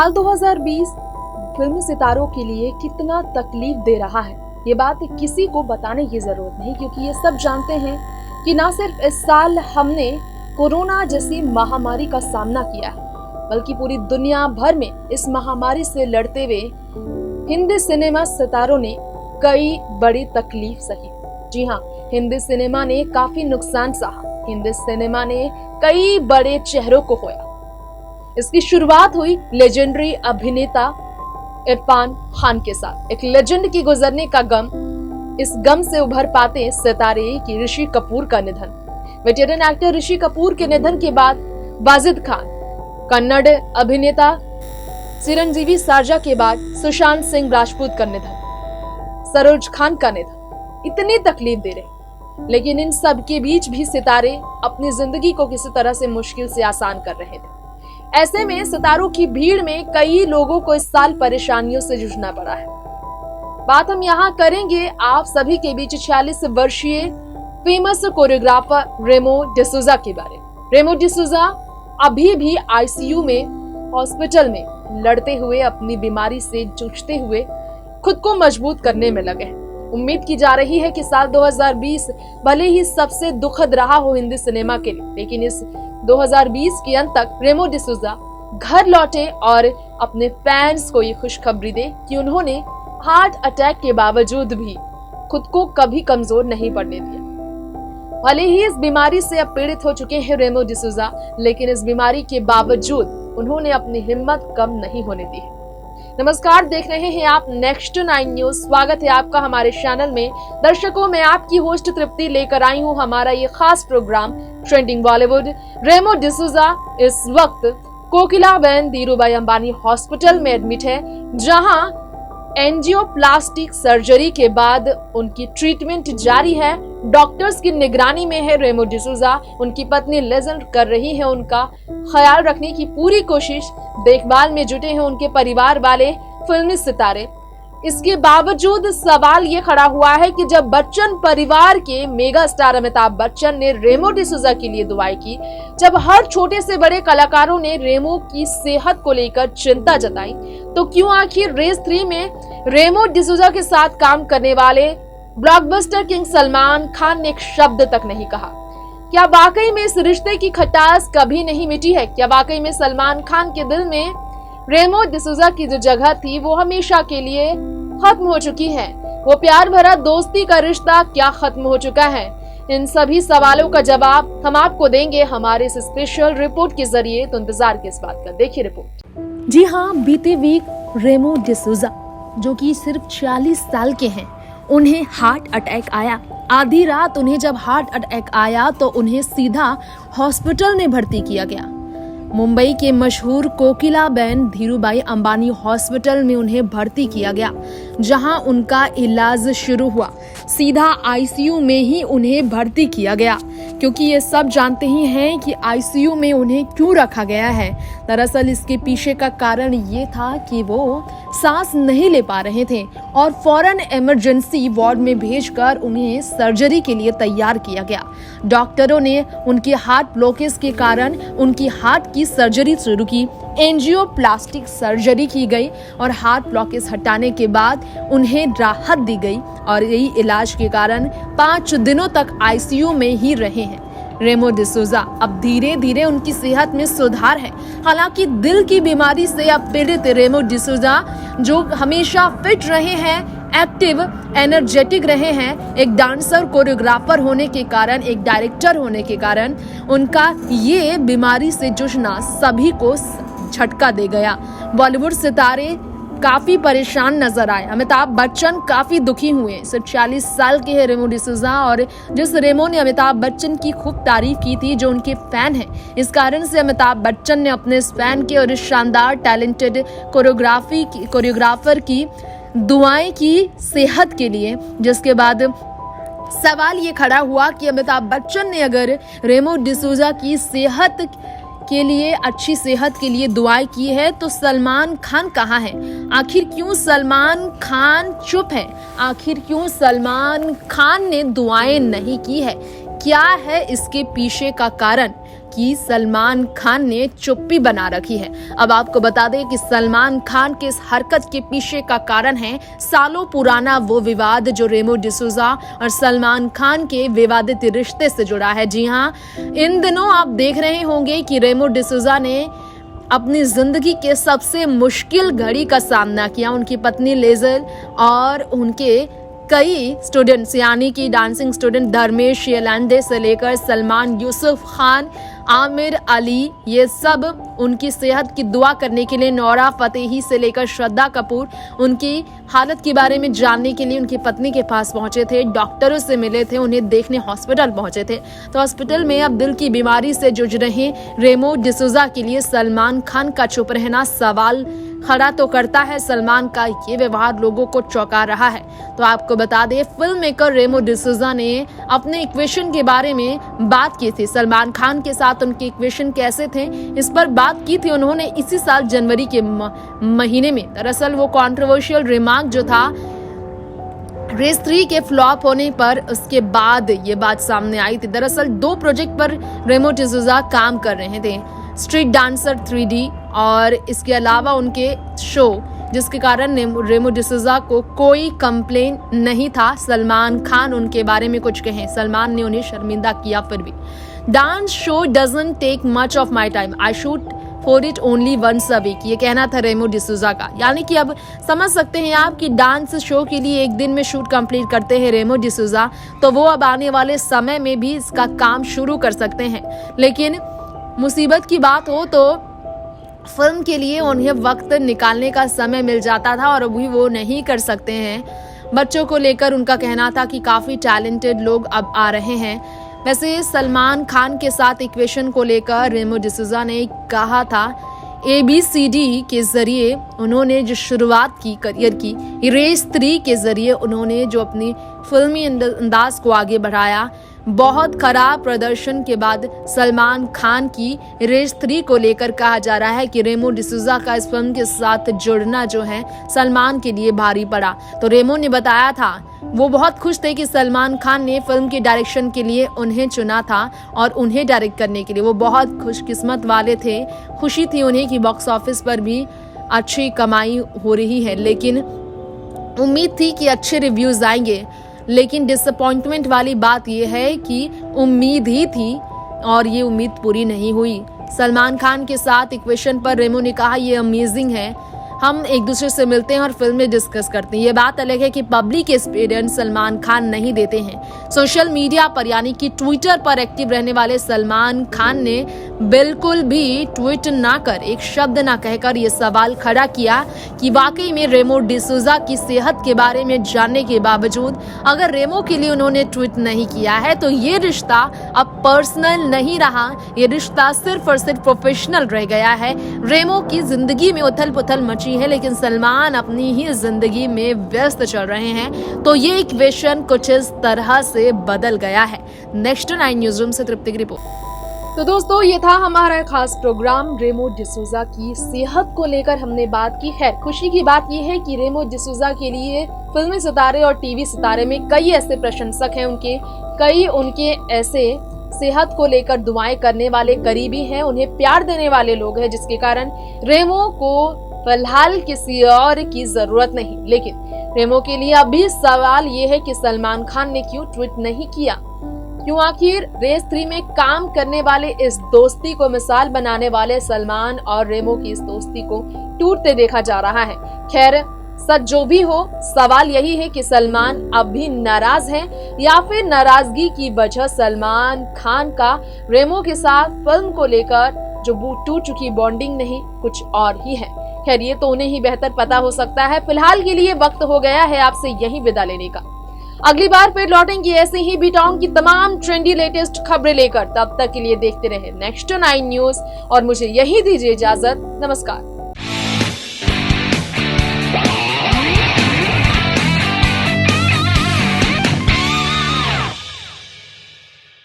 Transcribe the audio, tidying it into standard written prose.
साल 2020 फिल्मी सितारों के लिए कितना तकलीफ दे रहा है, ये बात किसी को बताने की जरूरत नहीं, क्योंकि ये सब जानते हैं कि ना सिर्फ इस साल हमने कोरोना जैसी महामारी का सामना किया है, बल्कि पूरी दुनिया भर में इस महामारी से लड़ते हुए हिंदी सिनेमा सितारों ने कई बड़ी तकलीफ सही। जी हाँ, हिंदी सिनेमा ने काफी नुकसान सहा। हिंदी सिनेमा ने कई बड़े चेहरों को खोया। इसकी शुरुआत हुई लेजेंडरी अभिनेता इरफान खान के साथ। एक लेजेंड की गुजरने का गम, इस गम से उभर पाते सितारे की ऋषि कपूर का निधन। वेटेरन एक्टर ऋषि कपूर के निधन के बाद वाजिद खान, कन्नड़ अभिनेता चिरंजीवी सरजा के बाद सुशांत सिंह राजपूत का निधन, सरोज खान का निधन, इतनी तकलीफ दे रहे, लेकिन इन सब के बीच भी सितारे अपनी जिंदगी को किसी तरह से मुश्किल से आसान कर रहे थे। ऐसे में सितारों की भीड़ में कई लोगों को इस साल परेशानियों से जूझना पड़ा है। बात हम यहाँ करेंगे आप सभी के बीच 46 वर्षीय फेमस कोरियोग्राफर रेमो डिसूजा के बारे में। रेमो डिसूजा अभी भी आईसीयू में हॉस्पिटल में लड़ते हुए, अपनी बीमारी से जूझते हुए खुद को मजबूत करने में लगे हैं। उम्मीद की जा रही है कि साल 2020 भले ही सबसे दुखद रहा हो हिंदी सिनेमा के लिए, लेकिन इस 2020 के अंत तक रेमो डिसूजा घर लौटे और अपने फैंस को ये खुशखबरी दे कि उन्होंने हार्ट अटैक के बावजूद भी खुद को कभी कमजोर नहीं पड़ने दिया। भले ही इस बीमारी से अब पीड़ित हो चुके हैं रेमो डिसूजा, लेकिन इस बीमारी के बावजूद उन्होंने अपनी हिम्मत कम नहीं होने दी है। नमस्कार, देख रहे हैं आप नेक्स्ट 9 न्यूज। स्वागत है आपका हमारे चैनल में। दर्शकों, मैं आपकी होस्ट तृप्ति लेकर आई हूं हमारा ये खास प्रोग्राम ट्रेंडिंग बॉलीवुड। रेमो डिसूजा इस वक्त कोकिलाबेन धीरूभाई अंबानी हॉस्पिटल में एडमिट है, जहां एंजियोप्लास्टिक सर्जरी के बाद उनकी ट्रीटमेंट जारी है। डॉक्टर्स की निगरानी में है रेमो डिसूजा। उनकी पत्नी लेजेंड कर रही है उनका ख्याल रखने की पूरी कोशिश। देखभाल में जुटे हैं उनके परिवार वाले फिल्मी सितारे। इसके बावजूद सवाल ये खड़ा हुआ है कि जब बच्चन परिवार के मेगा स्टार अमिताभ बच्चन ने रेमो डिसूजा के लिए दुआएं की, जब हर छोटे से बड़े कलाकारों ने रेमो की सेहत को लेकर चिंता जताई, तो क्यों आखिर रेस 3 में रेमो डिसूजा के साथ काम करने वाले ब्लॉकबस्टर किंग सलमान खान ने एक शब्द तक नहीं कहा? क्या वाकई में इस रिश्ते की खटास कभी नहीं मिटी है? क्या वाकई में सलमान खान के दिल में रेमो डिसूजा की जो जगह थी वो हमेशा के लिए खत्म हो चुकी है? वो प्यार भरा दोस्ती का रिश्ता क्या खत्म हो चुका है? इन सभी सवालों का जवाब हम आपको देंगे हमारे इस स्पेशल रिपोर्ट के जरिए, तो इंतजार किस बात का, देखिए रिपोर्ट। जी हाँ, बीते वीक रेमो डिसूजा जो कि सिर्फ 46 साल के हैं, उन्हें हार्ट अटैक आया। आधी रात उन्हें जब हार्ट अटैक आया तो उन्हें सीधा हॉस्पिटल में भर्ती किया गया। मुंबई के मशहूर कोकिलाबेन धीरूभाई अंबानी हॉस्पिटल में उन्हें भर्ती किया गया, जहां उनका इलाज शुरू हुआ। सीधा आईसीयू में ही उन्हें भर्ती किया गया, क्योंकि ये सब जानते ही हैं कि आईसीयू में उन्हें क्यों रखा गया है। दरअसल इसके पीछे का कारण ये था कि वो सांस नहीं ले पा रहे थे और फौरन इमरजेंसी वार्ड में भेजकर उन्हें सर्जरी के लिए तैयार किया गया। डॉक्टरों ने उनके हार्ट ब्लॉकेज के कारण उनकी हार्ट की सर्जरी शुरू की। एंजियोप्लास्टिक सर्जरी की गई और हार्ट ब्लॉकेज हटाने के बाद उन्हें राहत दी गई और यही इलाज के कारण 5 दिनों तक आईसीयू में ही रहे हैं रेमो डिसूजा। अब धीरे धीरे उनकी सेहत में सुधार है। हालांकि दिल की बीमारी से अब पीड़ित रेमो डिसूजा, जो हमेशा फिट रहे हैं, एक्टिव, एनर्जेटिक रहे हैं, एक डांसर कोरियोग्राफर होने के कारण, एक डायरेक्टर होने के कारण, उनका ये बीमारी से जूझना सभी को झटका दे गया। बॉलीवुड सितारे काफी परेशान नजर आए। अमिताभ बच्चन काफी दुखी हुए। सिर्फ 40 साल के हैं रेमो डिसूजा, और जिस रेमो ने अमिताभ बच्चन की खूब तारीफ की थी, जो उनके फैन हैं, इस कारण से अमिताभ बच्चन ने अपने इस फैन के और इस शानदार टैलेंटेड कोरियोग्राफर की दुआएं की सेहत के लिए। जिसके बाद सवाल ये खड़ा हुआ कि अमिताभ बच्चन ने अगर रेमो डिसूजा की सेहत के लिए, अच्छी सेहत के लिए दुआएं की है, तो सलमान खान कहाँ है? आखिर क्यों सलमान खान चुप है? आखिर क्यों सलमान खान ने दुआएं नहीं की है? क्या है इसके पीछे का कारण? कि सलमान खान ने चुप्पी बना रखी है। अब आपको बता दें कि सलमान खान के इस हरकत के पीछे का कारण है सालों पुराना वो विवाद जो रेमो डिसूजा और सलमान खान के विवादित रिश्ते से जुड़ा है। जी हाँ, इन दिनों आप देख रहे होंगे कि रेमो डिसूजा ने अपनी जिंदगी के सबसे मुश्किल घड़ी का सामना किया। उनकी पत्नी लेजर और उनके कई स्टूडेंट्स यानी कि डांसिंग स्टूडेंट धर्मेश येलांडे से लेकर सलमान, यूसुफ खान, आमिर अली, ये सब उनकी सेहत की दुआ करने के लिए नोरा फतेही से लेकर श्रद्धा कपूर उनकी हालत के बारे में जानने के लिए उनकी पत्नी के पास पहुंचे थे, डॉक्टरों से मिले थे, उन्हें देखने हॉस्पिटल पहुंचे थे। तो हॉस्पिटल में अब दिल की बीमारी से जूझ रहे रेमो डिसूजा के लिए सलमान खान का चुप रहना सवाल खड़ा तो करता है। सलमान का ये व्यवहार लोगों को चौंका रहा है। तो आपको बता दें, फिल्म मेकर रेमो डिसूजा ने अपने इक्वेशन के बारे में बात की थी। सलमान खान के साथ उनके इक्वेशन कैसे थे, इस पर बात की थी उन्होंने इसी साल जनवरी के महीने में। दरअसल वो कंट्रोवर्शियल रिमार्क जो था रेस 3 के फ्लॉप होने पर उसके बाद ये बात सामने आई थी। दरअसल 2 प्रोजेक्ट पर रेमो डिसूजा काम कर रहे थे, स्ट्रीट डांसर 3D और इसके अलावा उनके शो, जिसके कारण रेमो डिसूजा को कोई कंप्लेन नहीं था सलमान खान उनके बारे में कुछ कहें। सलमान ने उन्हें शर्मिंदा किया। फिर भी dance show doesn't take much of my time, I shoot for it only once a week, ये कहना था रेमो डिसूजा का। यानी कि अब समझ सकते हैं आप कि डांस शो के लिए एक दिन में शूट कंप्लीट करते हैं रेमो डिसूजा, तो वो अब आने वाले समय में भी इसका काम शुरू कर सकते हैं। लेकिन मुसीबत की बात हो तो फिल्म के लिए उन्हें वक्त निकालने का समय मिल जाता था और अभी वो नहीं कर सकते हैं। बच्चों को लेकर उनका कहना था कि काफ़ी टैलेंटेड लोग अब आ रहे हैं। वैसे सलमान खान के साथ इक्वेशन को लेकर रेमो डिसूजा ने कहा था, ABCD के जरिए उन्होंने जो शुरुआत की करियर की, रेस 3 के जरिए उन्होंने जो अपनी फिल्मी अंदाज को आगे बढ़ाया। बहुत खराब प्रदर्शन के बाद सलमान खान की रेस 3 को लेकर कहा जा रहा है कि रेमो डिसूजा का इस फिल्म के साथ जुड़ना जो है सलमान के लिए भारी पड़ा। तो रेमो ने बताया था वो बहुत खुश थे कि सलमान खान ने फिल्म के डायरेक्शन के लिए उन्हें चुना था और उन्हें डायरेक्ट करने के लिए वो बहुत खुशकिस्मत वाले थे। खुशी थी उन्हें कि बॉक्स ऑफिस पर भी अच्छी कमाई हो रही है, लेकिन उम्मीद थी कि अच्छे रिव्यूज आएंगे। लेकिन डिसअपॉइंटमेंट वाली बात यह है कि उम्मीद ही थी और ये उम्मीद पूरी नहीं हुई। सलमान खान के साथ इक्वेशन पर रेमो ने कहा, ये अमेजिंग है, हम एक दूसरे से मिलते हैं और फिल्म में डिस्कस करते हैं। ये बात अलग है कि पब्लिक एक्सपीरियंस सलमान खान नहीं देते हैं। सोशल मीडिया पर यानी कि ट्विटर पर एक्टिव रहने वाले सलमान खान ने बिल्कुल भी ट्वीट ना कर, एक शब्द ना कहकर ये सवाल खड़ा किया कि वाकई में रेमो डिसूजा की सेहत के बारे में जानने के बावजूद अगर रेमो के लिए उन्होंने ट्वीट नहीं किया है तो ये रिश्ता अब पर्सनल नहीं रहा, ये रिश्ता सिर्फ और सिर्फ प्रोफेशनल रह गया है। रेमो की जिंदगी में उथल पुथल मची है, लेकिन सलमान अपनी ही जिंदगी में व्यस्त चल रहे हैं। तो ये इक्वेशन कुछ इस तरह से बदल गया है। नेक्स्ट 9 न्यूज रूम से तृप्ति की रिपोर्ट। तो दोस्तों, ये था हमारा खास प्रोग्राम रेमो डिसूजा की सेहत को लेकर हमने बात की। खैर, खुशी की बात ये है कि रेमो डिसूजा के लिए फिल्मी सितारे और टीवी सितारे में कई ऐसे प्रशंसक हैं, कई उनके ऐसे सेहत को लेकर दुआएं करने वाले करीबी हैं, उन्हें प्यार देने वाले लोग हैं, जिसके कारण रेमो को फिलहाल किसी और की जरूरत नहीं। लेकिन रेमो के लिए अभी सवाल ये है कि सलमान खान ने क्यों ट्वीट नहीं किया, क्यों आखिर रेस 3 में काम करने वाले इस दोस्ती को मिसाल बनाने वाले सलमान और रेमो की इस दोस्ती को टूटते देखा जा रहा है। खैर, सच जो भी हो, सवाल यही है कि सलमान अब भी नाराज हैं या फिर नाराजगी की वजह सलमान खान का रेमो के साथ फिल्म को लेकर जो टूट चुकी बॉन्डिंग नहीं, कुछ और ही है। खैर, ये तो उन्हें ही बेहतर पता हो सकता है। फिलहाल के लिए वक्त हो गया है आपसे यही विदा लेने का। अगली बार फिर लौटेंगे ऐसे ही बीटाउन की तमाम ट्रेंडी लेटेस्ट खबरें लेकर। तब तक के लिए देखते रहे नेक्स्ट 9 न्यूज और मुझे यही दीजिए इजाजत। नमस्कार।